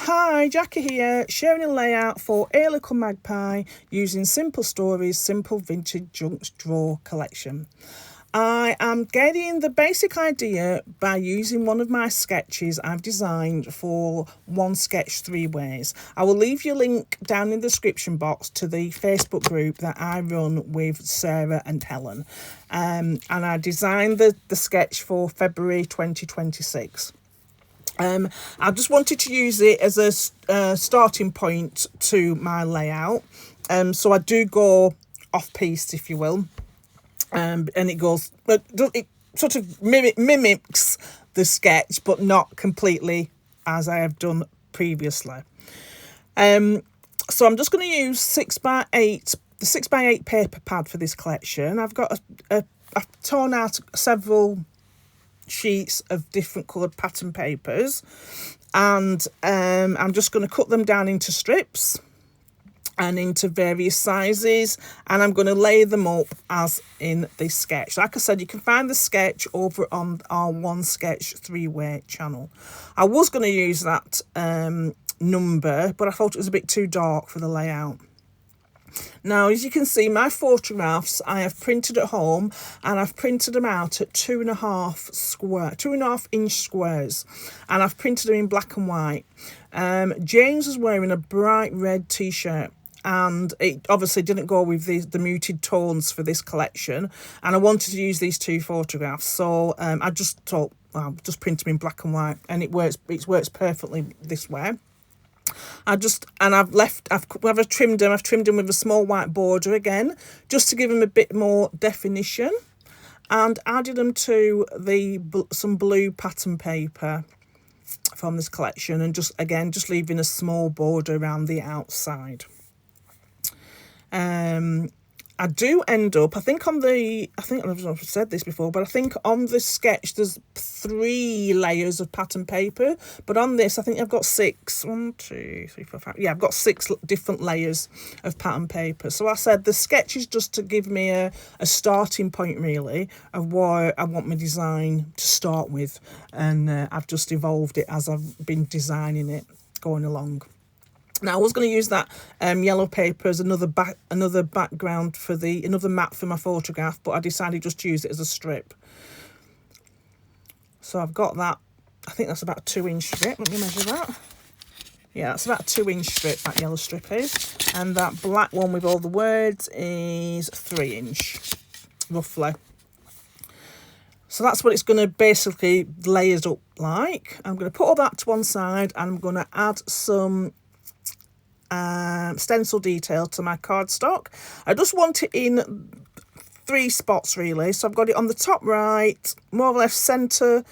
Hi, Jackie here, sharing a layout for A Little Magpie using Simple Stories, Simple Vintage Junks Drawer Collection. I am getting the basic idea by using one of my sketches I've designed for One Sketch 3 Ways. I will leave you a link down in the description box to the Facebook group that I run with Sarah and Helen. And I designed the sketch for February 2026. I just wanted to use it as a starting point to my layout. So I do go off-piste, if you will. And it goes, it sort of mimics the sketch, but not completely as I have done previously. So I'm just going to use 6x8, the 6x8 paper pad for this collection. I've got I've torn out several sheets of different coloured pattern papers, and I'm just going to cut them down into strips and into various sizes, and I'm going to lay them up as in the sketch. Like I said, you can find the sketch over on our One Sketch 3-Way channel. I was going to use that number, but I thought it was a bit too dark for the layout. Now, as you can see, my photographs I have printed at home, and I've printed them out at 2.5 inch squares, and I've printed them in black and white. James was wearing a bright red t-shirt, and it obviously didn't go with the muted tones for this collection, and I wanted to use these two photographs, so I just thought, well, just print them in black and white, and it works perfectly this way. I've trimmed them with a small white border again, just to give them a bit more definition, and added them to some blue pattern paper from this collection, and just leaving a small border around the outside. I do end up, I think I've said this before, but I think on this sketch there's 3 layers of pattern paper, but on this I think I've got 6. 1, 2, 3, 4, 5. Yeah, I've got 6 different layers of pattern paper. So I said the sketch is just to give me a starting point, really, of what I want my design to start with, and I've just evolved it as I've been designing it going along. Now, I was going to use that yellow paper as another background for another mat for my photograph, but I decided just to use it as a strip. So I've got that. I think that's about a 2-inch strip. Let me measure that. Yeah, that's about a 2-inch strip, that yellow strip is. And that black one with all the words is 3-inch, roughly. So that's what it's going to basically layers up like. I'm going to put all that to one side, and I'm going to add some stencil detail to my cardstock. I just want it in 3 spots, really. So I've got it on the top right, more or less centre,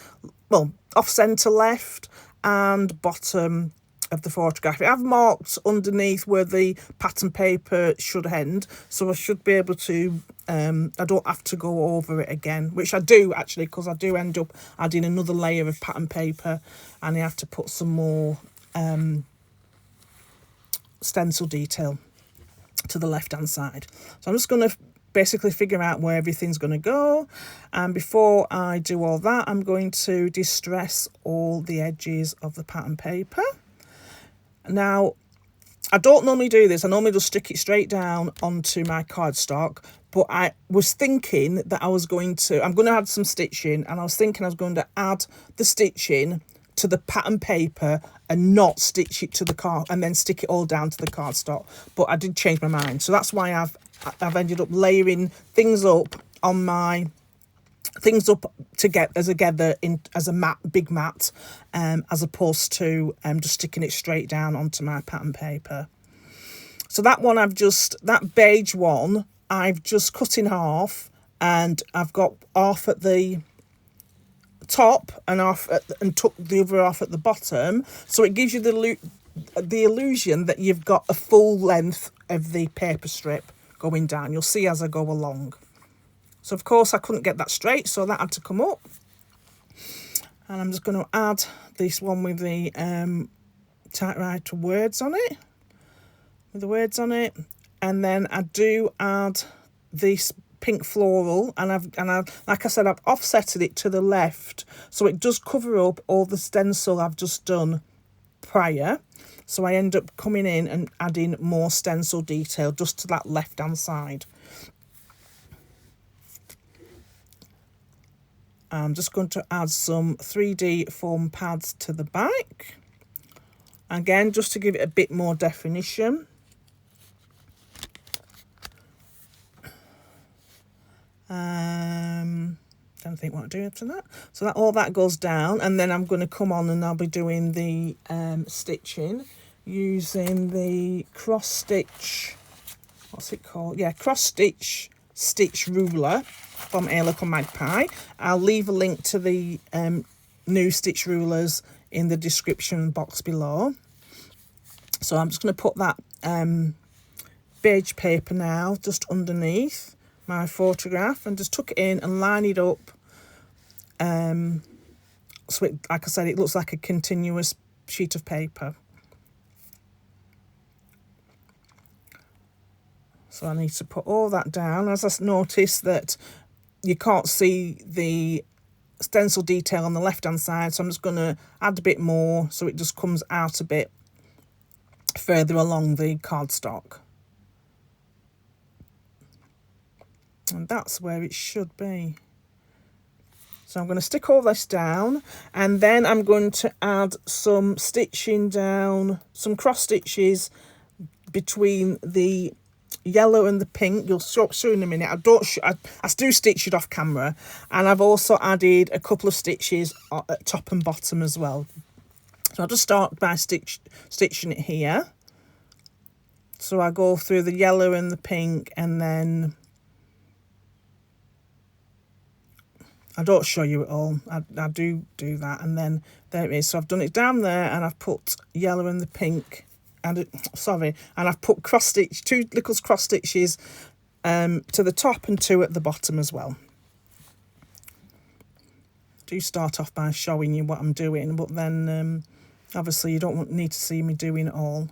well, off centre left, and bottom of the photograph. I've marked underneath where the pattern paper should end, so I should be able to, I don't have to go over it again, which I do actually, because I do end up adding another layer of pattern paper, and I have to put some more stencil detail to the left hand side. So I'm just going to basically figure out where everything's going to go, and before I do all that, I'm going to distress all the edges of the pattern paper. Now, I don't normally do this. I normally just stick it straight down onto my cardstock, but I was thinking that I'm going to add some stitching, and I was thinking I was going to add the stitching to the pattern paper and not stitch it to the card and then stick it all down to the cardstock, but I did change my mind. So that's why I've ended up layering things up together as a mat, big mat, as opposed to just sticking it straight down onto my pattern paper. So that beige one I've just cut in half, and I've got half at the top and took the other half at the bottom, so it gives you the illusion that you've got a full length of the paper strip going down. You'll see as I go along. So of course I couldn't get that straight, so that had to come up, and I'm just going to add this one with the typewriter words on it, and then I do add this pink floral, and I've like I said, I've offsetted it to the left, so it does cover up all the stencil I've just done prior. So I end up coming in and adding more stencil detail just to that left hand side. I'm just going to add some 3D foam pads to the back. Again, just to give it a bit more definition. Don't think what I do after that. So that all that goes down, and then I'm going to come on and I'll be doing the stitching using the cross stitch. What's it called? Yeah, cross stitch ruler from A Little Magpie. I'll leave a link to the new stitch rulers in the description box below. So I'm just going to put that beige paper now just underneath my photograph and just tuck it in and line it up. So it, like I said, it looks like a continuous sheet of paper. So I need to put all that down. As I noticed that you can't see the stencil detail on the left hand side, so I'm just going to add a bit more so it just comes out a bit further along the cardstock. And that's where it should be. So I'm going to stick all this down, and then I'm going to add some stitching down, some cross stitches between the yellow and the pink. You'll show in a minute. I do stitch it off camera, and I've also added a couple of stitches at top and bottom as well. So I'll just start by stitching it here. So I go through the yellow and the pink, and then I don't show you it all. I do that, and then there it is. So I've done it down there, and I've put yellow and the pink, and I've put cross stitch, 2 little cross stitches to the top and 2 at the bottom as well. Do start off by showing you what I'm doing, but then obviously you don't need to see me doing it all.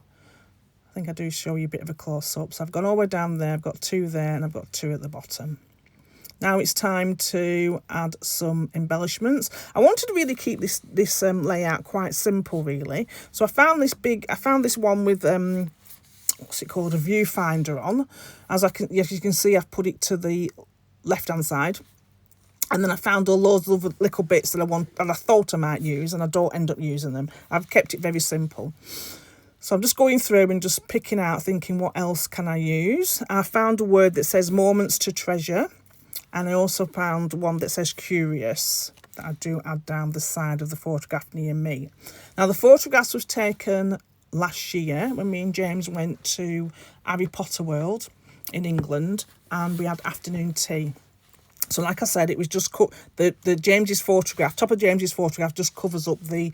I think I do show you a bit of a close-up. So I've gone all the way down there, I've got 2 there, and I've got 2 at the bottom. Now it's time to add some embellishments. I wanted to really keep this layout quite simple, really. So I found this one with what's it called, a viewfinder on. As you can see, I've put it to the left-hand side, and then I found all those other little bits that I thought I might use, and I don't end up using them. I've kept it very simple. So I'm just going through and just picking out, thinking what else can I use. I found a word that says moments to treasure. And I also found one that says curious that I do add down the side of the photograph near me. Now, the photographs was taken last year when me and James went to Harry Potter World in England, and we had afternoon tea. So like I said, it was just the James's photograph, top of James's photograph just covers up the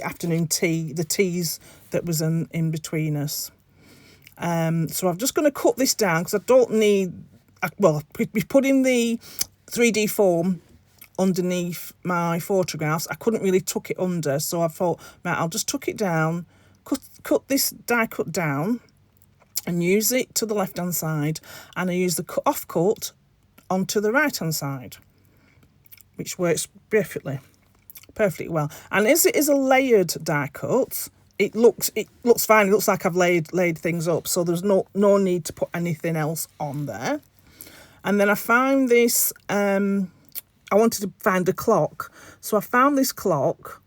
afternoon tea, the teas that was in between us. So I'm just going to cut this down because I don't need... Well, we put in the 3D foam underneath my photographs. I couldn't really tuck it under, so I thought, right, I'll just tuck it down, cut this die cut down, and use it to the left-hand side, and I use the off cut onto the right-hand side, which works perfectly well. And as it is a layered die cut, it looks fine. It looks like I've laid things up, so there's no need to put anything else on there. And then I found this, I wanted to find a clock. So I found this clock,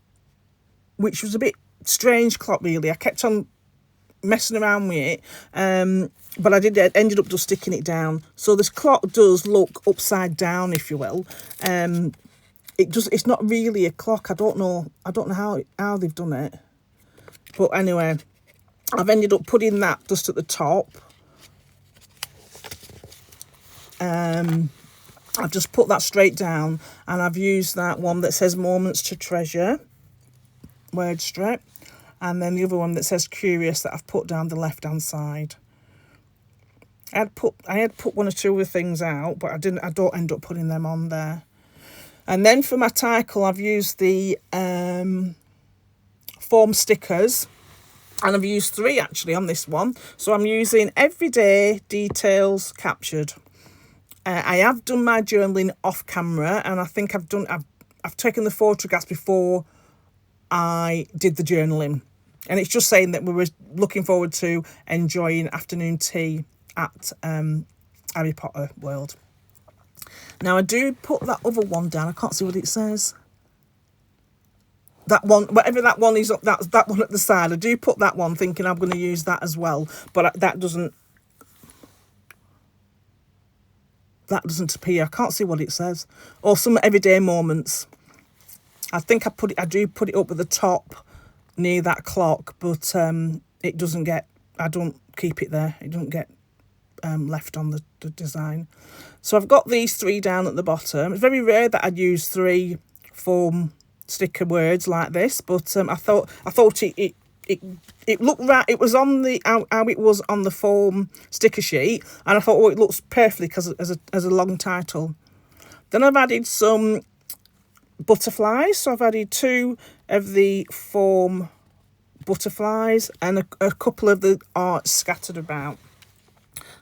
which was a bit strange clock, really. I kept on messing around with it, but I ended up just sticking it down. So this clock does look upside down, if you will. It's not really a clock. I don't know how they've done it. But anyway, I've ended up putting that just at the top. I've just put that straight down, and I've used that one that says moments to treasure word strip, and then the other one that says curious that I've put down the left hand side. I had put 1 or 2 other things out, but I don't end up putting them on there. And then for my title, I've used the foam stickers, and I've used 3 actually on this one. So I'm using everyday details captured. I have done my journaling off camera, and I think I've taken the photographs before I did the journaling. And it's just saying that we were looking forward to enjoying afternoon tea at Harry Potter World. Now, I do put that other one down. I can't see what it says. That one, whatever that one is, that's that one at the side. I do put that one thinking I'm going to use that as well. But that doesn't appear. I can't see what it says. Or some everyday moments. I think I do put it up at the top near that clock, but it doesn't get, I don't keep it there. It doesn't get left on the design. So I've got these 3 down at the bottom. It's very rare that I'd use 3 foam sticker words like this, but I thought it looked right. It was on the how it was on the foam sticker sheet, and I thought, oh, it looks perfect as a long title. Then I've added some butterflies, so I've added 2 of the foam butterflies and a couple of the art scattered about.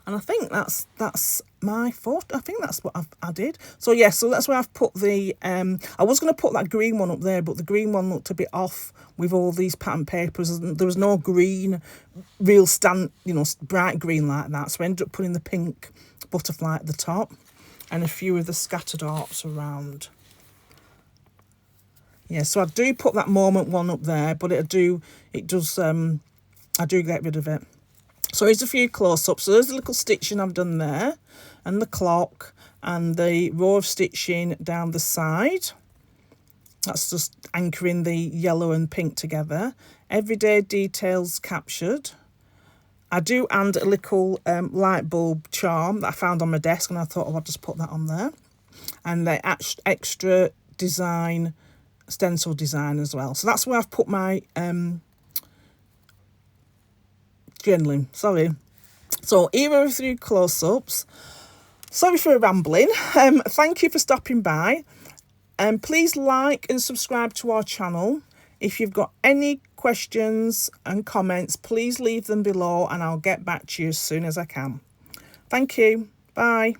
And I think that's my photo. I think that's what I've added. So yeah, so that's where I've put the I was going to put that green one up there, but the green one looked a bit off with all these pattern papers. There was no green, real bright green like that. So I ended up putting the pink butterfly at the top and a few of the scattered arts around. Yeah, so I do put that moment one up there, but I do get rid of it. So here's a few close-ups. So there's the little stitching I've done there, and the clock, and the row of stitching down the side. That's just anchoring the yellow and pink together. Everyday details captured. I do add a little light bulb charm that I found on my desk, and I thought, oh, I'll just put that on there. And the extra design, stencil design as well. So that's where I've put my journaling. Sorry. So here are a few close-ups. Sorry for rambling. Thank you for stopping by. Please like and subscribe to our channel. If you've got any questions and comments, please leave them below and I'll get back to you as soon as I can. Thank you. Bye.